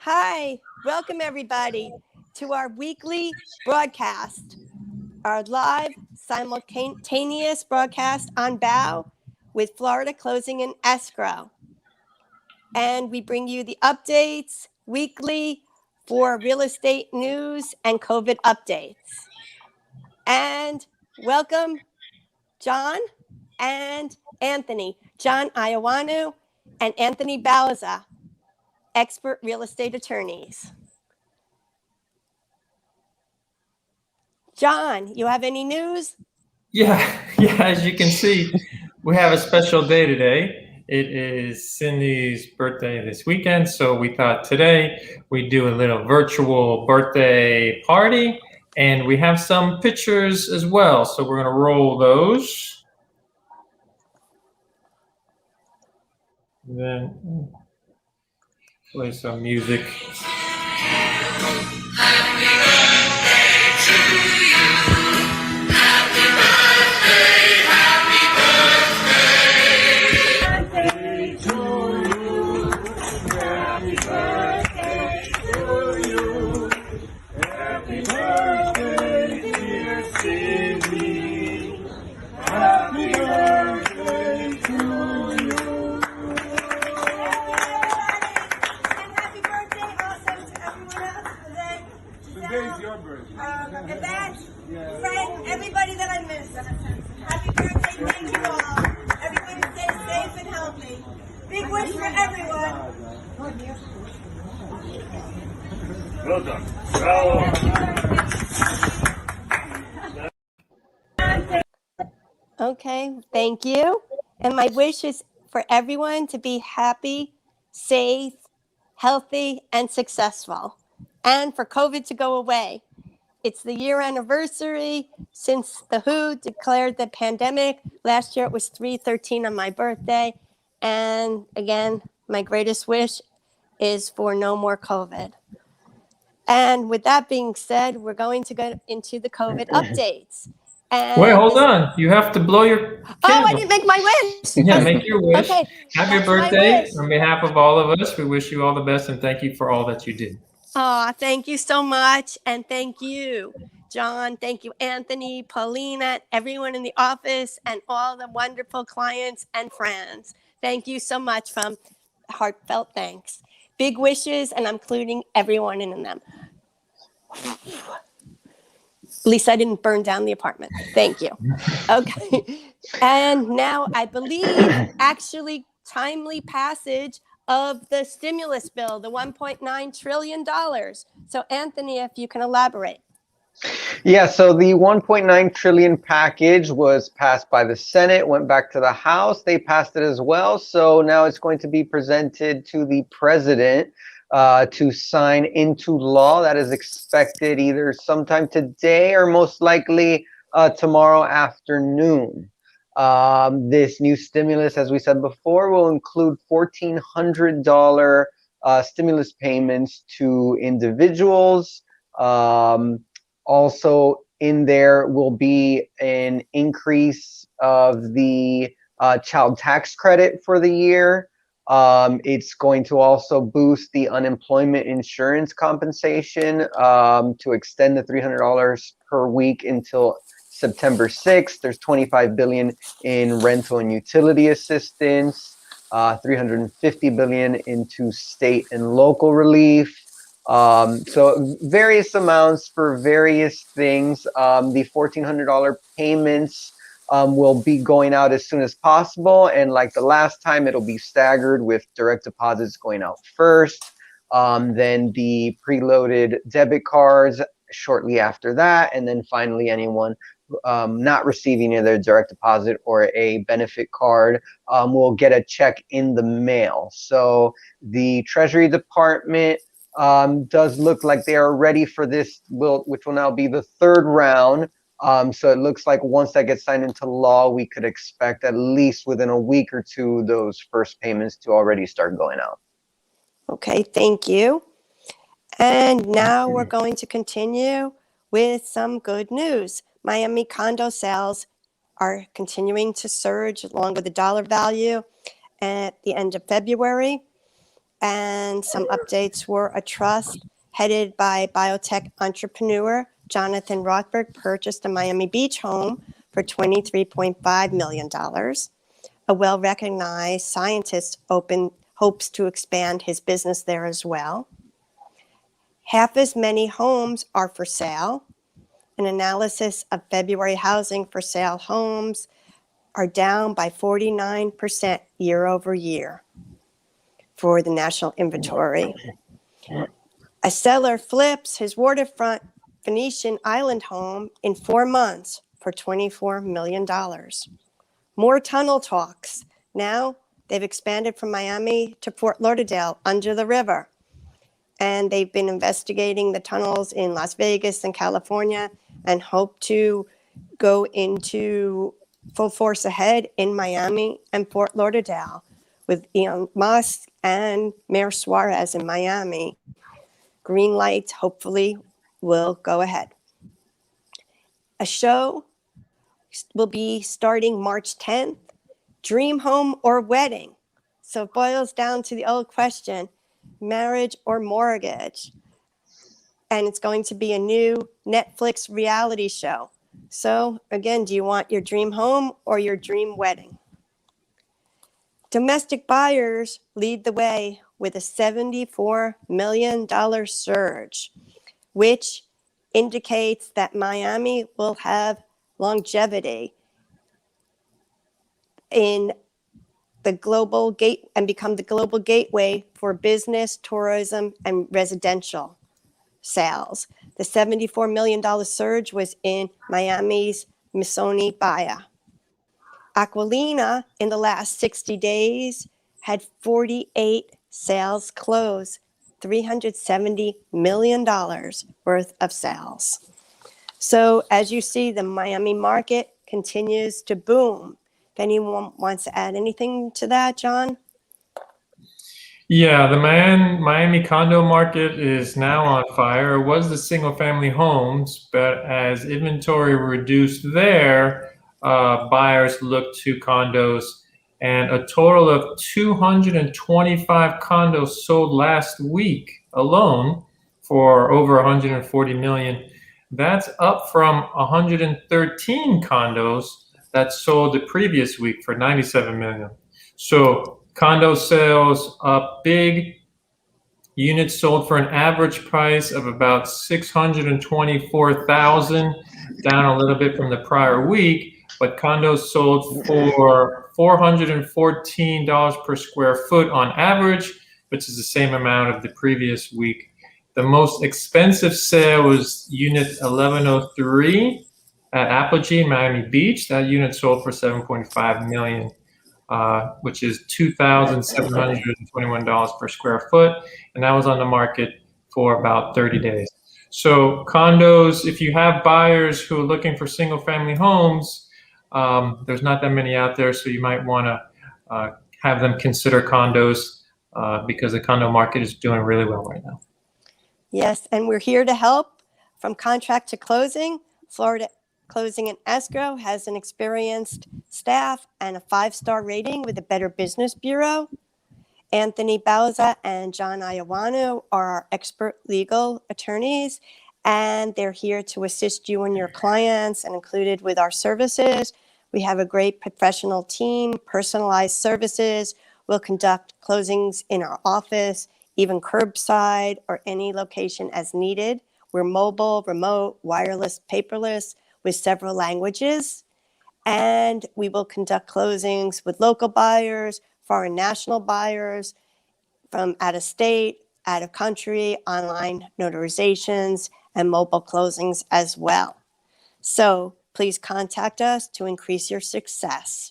Hi, welcome everybody to our weekly broadcast, our live simultaneous broadcast on BOW with Florida Closing and Escrow. And we bring you the updates weekly for real estate news and COVID updates. And welcome John and Anthony, John Iowanu and Anthony Bauza, expert real estate attorneys. John, you have any news? Yeah, as you can see, we have a special day today. It is Cindy's birthday this weekend, so we thought today we'd do a little virtual birthday party, and we have some pictures as well, so we're going to roll those. And then play some music. Happy birthday to you. Happy birthday, happy birthday. Birthday to you. Happy birthday to you. Happy birthday, dear Cindy. Happy birthday to you. Today's your birthday. Yvette, Fred, everybody that I missed. Happy birthday, thank you all. Everybody stay safe and healthy. Big wish for everyone. Well done. Okay, thank you. And my wish is for everyone to be happy, safe, healthy, and successful, and for COVID to go away. It's the year anniversary since the WHO declared the pandemic. Last year it was 3/13 on my birthday. And again, my greatest wish is for no more COVID. And with that being said, we're going to go into the COVID updates. And Wait, hold on. You have to blow your candle. Oh, I didn't make my wish. Yeah, make your wish. Okay, Happy that's my birthday. wish. On behalf of all of us, we wish you all the best and thank you for all that you did. Oh, thank you so much. And thank you, John. Thank you, Anthony, Paulina, everyone in the office, and all the wonderful clients and friends. Thank you so much from heartfelt thanks. Big wishes, and I'm including everyone in them. At least I didn't burn down the apartment. Thank you. Okay. And now I believe actually timely passage of the stimulus bill, the $1.9 trillion. So Anthony, if you can elaborate. Yeah, so the 1.9 trillion package was passed by the Senate, went back to the House. They passed it as well. So now it's going to be presented to the president to sign into law. That is expected either sometime today or most likely tomorrow afternoon. This new stimulus, as we said before, will include $1,400 stimulus payments to individuals. Also in there will be an increase of the child tax credit for the year. It's going to also boost the unemployment insurance compensation to extend the $300 per week until September 6th. There's $25 billion in rental and utility assistance, $350 billion into state and local relief. So various amounts for various things. The $1,400 payments will be going out as soon as possible. And like the last time, it'll be staggered with direct deposits going out first. Then the preloaded debit cards shortly after that. And then finally, anyone not receiving either a direct deposit or a benefit card will get a check in the mail. So the Treasury Department does look like they are ready for this, which will now be the third round. So it looks like once that gets signed into law, we could expect at least within a week or two, those first payments to already start going out. Okay, thank you. And now we're going to continue with some good news. Miami condo sales are continuing to surge along with the dollar value at the end of February. And some updates were a trust headed by biotech entrepreneur Jonathan Rothberg purchased a Miami Beach home for $23.5 million. A well-recognized scientist hopes to expand his business there as well. Half as many homes are for sale. An analysis of February housing for sale homes are down by 49% year over year for the national inventory. A seller flips his waterfront Venetian Island home in 4 months for $24 million. More tunnel talks. Now they've expanded from Miami to Fort Lauderdale under the river. And they've been investigating the tunnels in Las Vegas and California and hope to go into full force ahead in Miami and Fort Lauderdale with Elon Musk and Mayor Suarez in Miami. Green lights hopefully will go ahead. A show will be starting March 10th, Dream Home or Wedding. So it boils down to the old question, marriage or mortgage. And it's going to be a new Netflix reality show. So again, do you want your dream home or your dream wedding? Domestic buyers lead the way with a $74 million surge, which indicates that Miami will have longevity in the global gate and become the global gateway for business, tourism, and residential sales. The $74 million surge was in Miami's Missoni Bahia. Aquilina, in the last 60 days, had 48 sales close, $370 million worth of sales. So as you see, the Miami market continues to boom. If anyone wants to add anything to that, John? Yeah, the Miami condo market is now on fire. It was the single-family homes, but as inventory reduced there, buyers looked to condos, and a total of 225 condos sold last week alone for over 140 million. That's up from 113 condos that sold the previous week for 97 million. So condo sales up big. Units sold for an average price of about 624,000, down a little bit from the prior week, but condos sold for $414 per square foot on average, which is the same amount of the previous week. The most expensive sale was unit 1103 at Apogee in Miami Beach. That unit sold for $7.5 million. Which is $2,721 per square foot, and that was on the market for about 30 days. So condos, if you have buyers who are looking for single-family homes, there's not that many out there, so you might want to have them consider condos because the condo market is doing really well right now. Yes, and we're here to help from contract to closing. Florida Closing and Escrow has an experienced staff and a 5-star rating with the Better Business Bureau. Anthony Bauza and John Iowano are our expert legal attorneys, and they're here to assist you and your clients and included with our services. We have a great professional team, personalized services. We'll conduct closings in our office, even curbside or any location as needed. We're mobile, remote, wireless, paperless, with several languages, and we will conduct closings with local buyers, foreign national buyers, from out of state, out of country, online notarizations, and mobile closings as well. So please contact us to increase your success.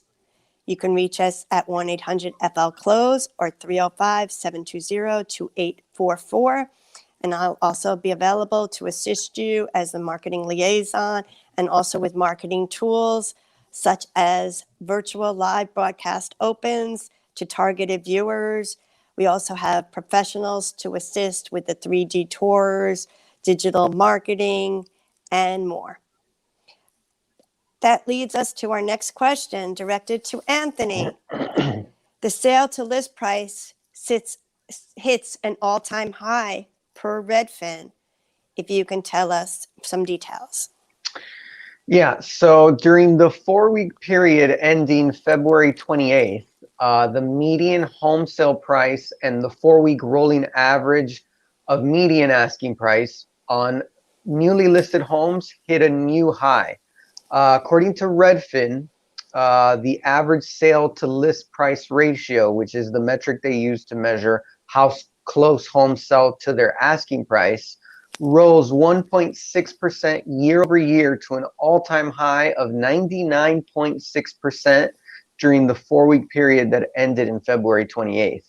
You can reach us at 1-800-FL-CLOSE or 305-720-2844. And I'll also be available to assist you as the marketing liaison and also with marketing tools such as virtual live broadcast opens to targeted viewers. We also have professionals to assist with the 3D tours, digital marketing, and more. That leads us to our next question directed to Anthony. The sale to list price sits hits an all-time high per Redfin. If you can tell us some details. Yeah, so during the 4-week period ending February 28th, the median home sale price and the 4-week rolling average of median asking price on newly listed homes hit a new high. According to Redfin, the average sale to list price ratio, which is the metric they use to measure how close homes sell to their asking price, rose 1.6% year over year to an all-time high of 99.6% during the 4-week period that ended in February 28th.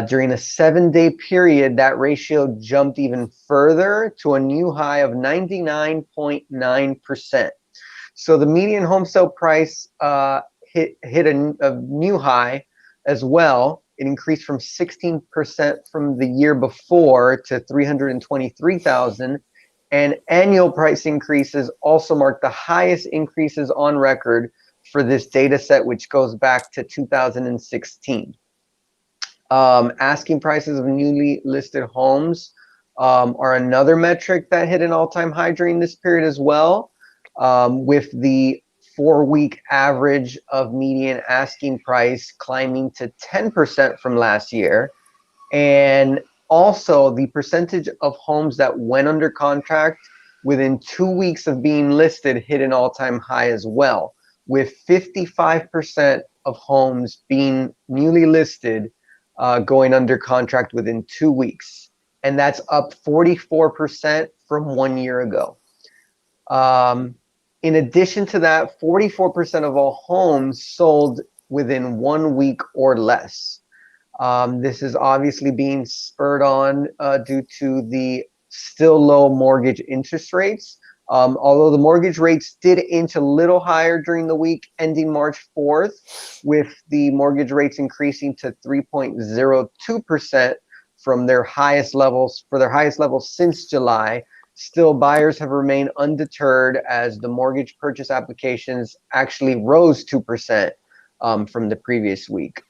During a 7-day period, that ratio jumped even further to a new high of 99.9%. So the median home sale price hit a new high as well. It increased from 16% from the year before to $323,000, and annual price increases also marked the highest increases on record for this data set, which goes back to 2016. Asking prices of newly listed homes are another metric that hit an all-time high during this period as well, with the 4-week average of median asking price climbing to 10% from last year. And also the percentage of homes that went under contract within 2 weeks of being listed hit an all-time high as well, with 55% of homes being newly listed going under contract within 2 weeks. And that's up 44% from 1 year ago. In addition to that, 44% of all homes sold within 1 week or less. This is obviously being spurred on due to the still low mortgage interest rates. Although the mortgage rates did inch a little higher during the week ending March 4th, with the mortgage rates increasing to 3.02% from their highest levels since July. Still, buyers have remained undeterred as the mortgage purchase applications actually rose 2% from the previous week.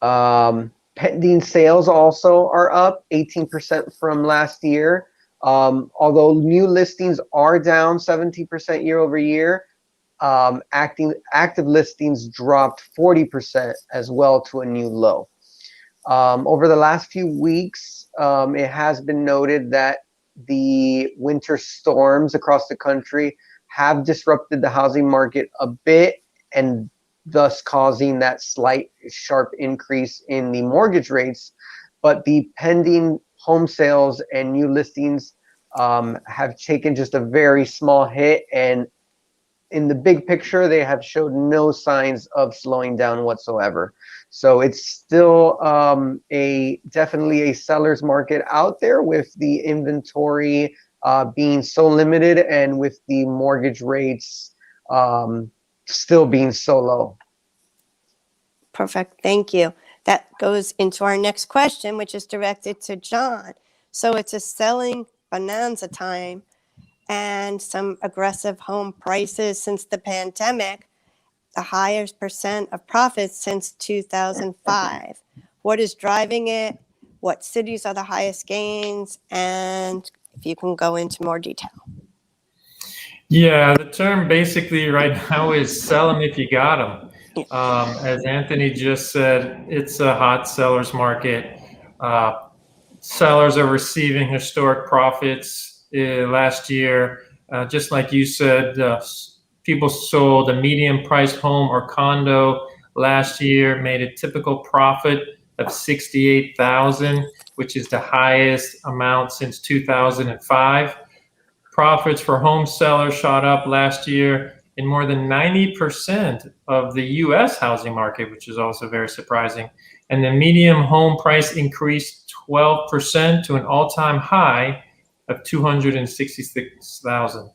Pending sales also are up 18% from last year. Although new listings are down 17% year over year, active listings dropped 40% as well to a new low. Over the last few weeks, it has been noted that the winter storms across the country have disrupted the housing market a bit, and thus causing that slight sharp increase in the mortgage rates. But the pending home sales and new listings have taken just a very small hit, and in the big picture, they have showed no signs of slowing down whatsoever. So it's still definitely a seller's market out there, with the inventory being so limited and with the mortgage rates still being so low. Perfect. Thank you. That goes into our next question, which is directed to John. So it's a selling bonanza time and some aggressive home prices since the pandemic, the highest percent of profits since 2005. What is driving it? What cities are the highest gains? And if you can go into more detail. Yeah, the term basically right now is sell them if you got them. As Anthony just said, it's a hot seller's market. Sellers are receiving historic profits. Last year, just like you said, people sold a medium priced home or condo last year, made a typical profit of $68,000, which is the highest amount since 2005. Profits for home sellers shot up last year in more than 90% of the US housing market, which is also very surprising. And the median home price increased 12% to an all-time high of $266,000.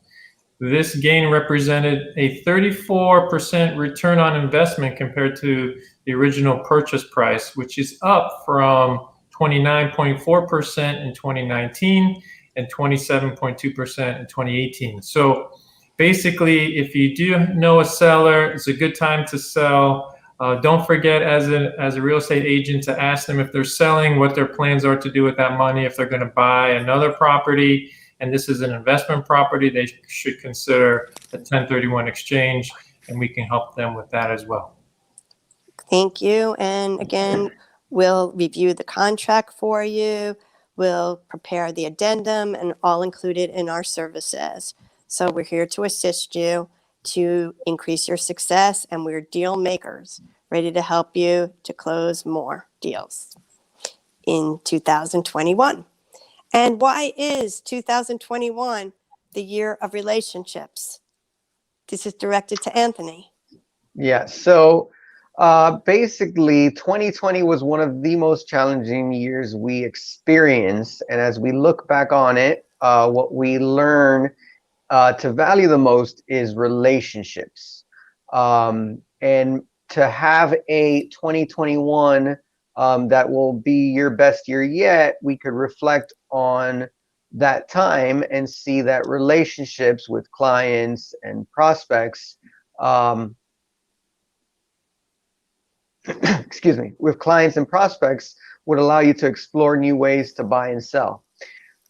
This gain represented a 34% return on investment compared to the original purchase price, which is up from 29.4% in 2019 and 27.2% in 2018. So basically, if you do know a seller, it's a good time to sell. Don't forget, as a real estate agent, to ask them if they're selling, what their plans are to do with that money. If they're going to buy another property, and this is an investment property, they should consider a 1031 exchange, and we can help them with that as well. Thank you. And again, we'll review the contract for you. We'll prepare the addendum and all included in our services. So we're here to assist you to increase your success, and we're deal makers, ready to help you to close more deals in 2021. And why is 2021 the year of relationships? This is directed to Anthony. Yeah, so basically 2020 was one of the most challenging years we experienced. And as we look back on it, what we learn to value the most is relationships. And to have a 2021 that will be your best year yet, we could reflect on that time and see that relationships with clients and prospects, excuse me, with clients and prospects would allow you to explore new ways to buy and sell.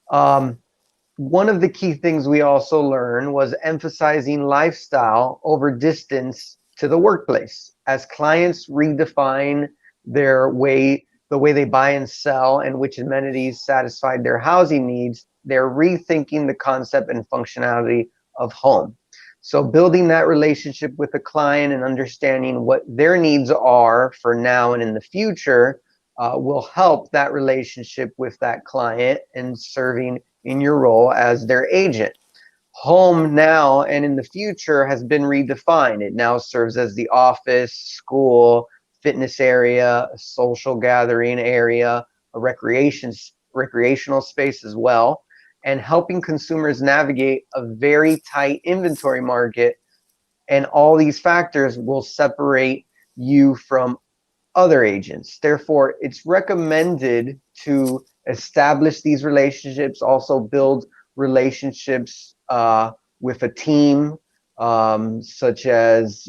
One of the key things we also learned was emphasizing lifestyle over distance to the workplace. As clients redefine the way they buy and sell and which amenities satisfied their housing needs, they're rethinking the concept and functionality of home. So building that relationship with the client and understanding what their needs are for now and in the future will help that relationship with that client and serving in your role as their agent. Home now and in the future has been redefined. It now serves as the office, school, fitness area, a social gathering area, a recreational space as well, and helping consumers navigate a very tight inventory market. And all these factors will separate you from other agents. Therefore, it's recommended to establish these relationships, also build relationships with a team, such as,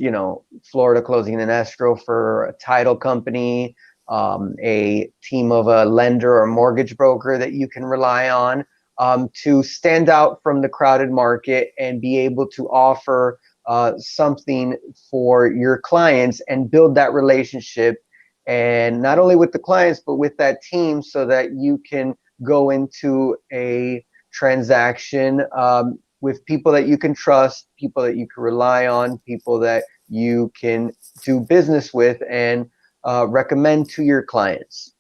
Florida Closing and Escrow for a title company, a team of a lender or mortgage broker that you can rely on, to stand out from the crowded market and be able to offer something for your clients and build that relationship, and not only with the clients but with that team, so that you can go into a transaction with people that you can trust, people that you can rely on, people that you can do business with and recommend to your clients.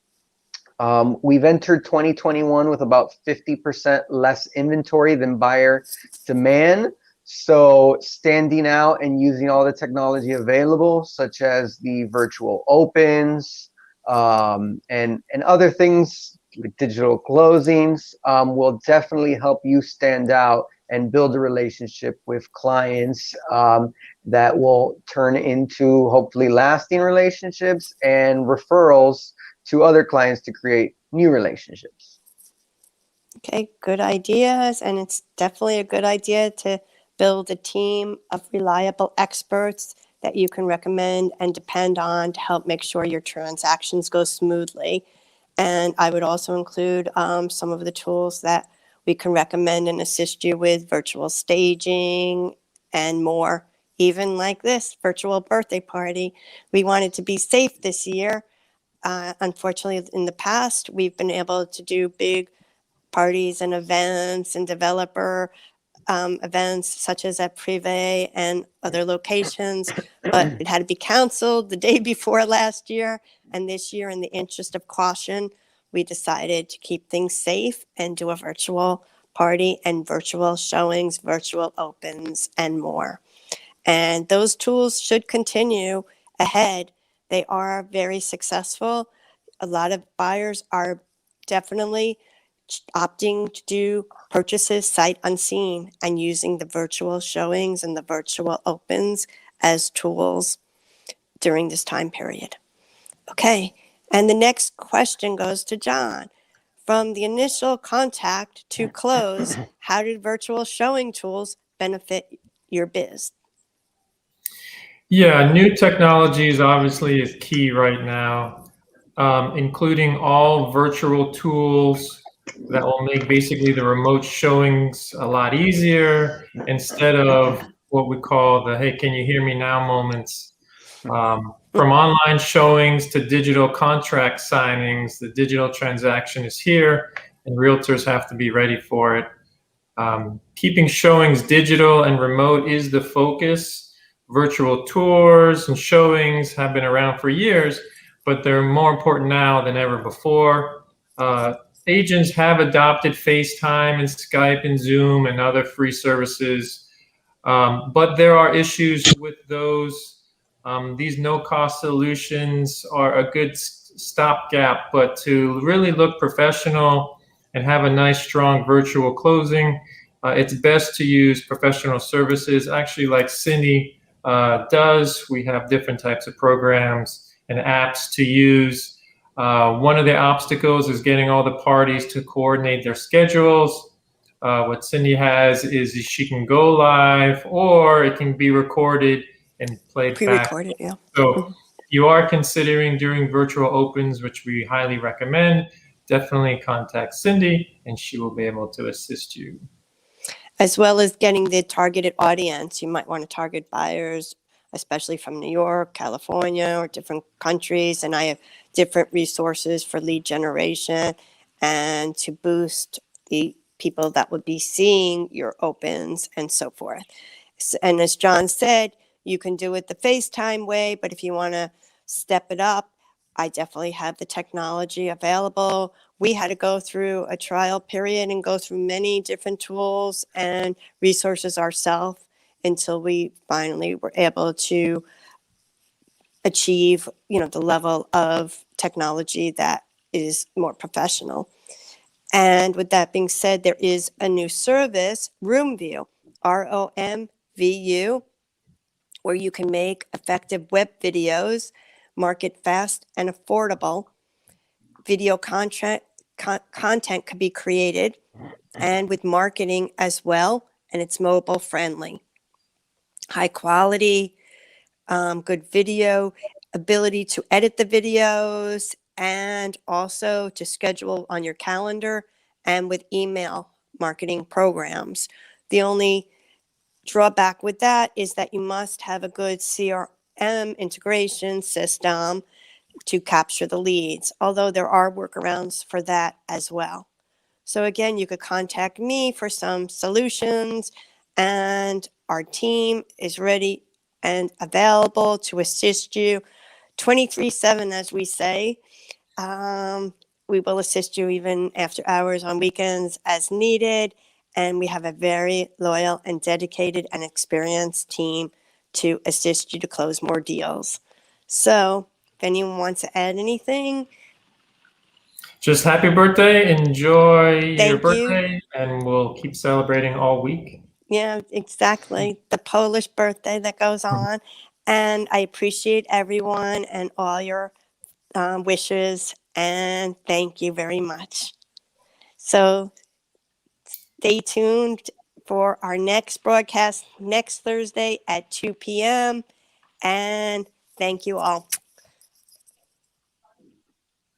We've entered 2021 with about 50% less inventory than buyer demand. So standing out and using all the technology available, such as the virtual opens and other things like digital closings, will definitely help you stand out and build a relationship with clients that will turn into hopefully lasting relationships and referrals to other clients to create new relationships. Okay, good ideas. And it's definitely a good idea to build a team of reliable experts that you can recommend and depend on to help make sure your transactions go smoothly. And I would also include some of the tools that we can recommend and assist you with, virtual staging and more, even like this virtual birthday party. We wanted to be safe this year. Unfortunately, in the past, we've been able to do big parties and events and developer events such as at Privé and other locations, but it had to be canceled the day before last year. And this year, in the interest of caution, we decided to keep things safe and do a virtual party and virtual showings, virtual opens, and more. And those tools should continue ahead. They are very successful. A lot of buyers are definitely opting to do purchases sight unseen and using the virtual showings and the virtual opens as tools during this time period. Okay, and the next question goes to John. From the initial contact to close, how did virtual showing tools benefit your biz? Yeah, new technologies obviously is key right now, including all virtual tools that will make basically the remote showings a lot easier instead of what we call the "Hey, can you hear me now" moments. From online showings to digital contract signings, the digital transaction is here, and realtors have to be ready for it. Keeping showings digital and remote is the focus. Virtual tours and showings have been around for years, but they're more important now than ever before. Agents have adopted FaceTime and Skype and Zoom and other free services, but there are issues with those. These no-cost solutions are a good stopgap, but to really look professional and have a nice, strong virtual closing, it's best to use professional services, actually like Cindy does. We have different types of programs and apps to use. One of the obstacles is getting all the parties to coordinate their schedules. What Cindy has is she can go live, or it can be recorded and played back. Pre-recorded, yeah. So you are considering doing virtual opens, which we highly recommend, definitely contact Cindy and she will be able to assist you. As well as getting the targeted audience. You might want to target buyers, especially from New York, California, or different countries. And I have different resources for lead generation and to boost the people that would be seeing your opens and so forth. And as John said, you can do it the FaceTime way, but if you want to step it up, I definitely have the technology available. We had to go through a trial period and go through many different tools and resources ourselves until we finally were able to achieve, the level of technology that is more professional. And with that being said, there is a new service, RoomView, ROMVU, where you can make effective web videos, market fast and affordable. Video content can be created and with marketing as well, and it's mobile friendly. High quality, good video, ability to edit the videos, and also to schedule on your calendar and with email marketing programs. The only drawback with that is that you must have a good CRM integration system to capture the leads, although there are workarounds for that as well. So again, you could contact me for some solutions, and our team is ready and available to assist you 24/7, as we say. We will assist you even after hours on weekends as needed. And we have a very loyal and dedicated and experienced team to assist you to close more deals. So if anyone wants to add anything. Just happy birthday. Enjoy your Thank you. birthday, and we'll keep celebrating all week. Yeah, exactly. The Polish birthday that goes on. And I appreciate everyone and all your wishes. And thank you very much. So stay tuned for our next broadcast next Thursday at 2 p.m. And thank you all.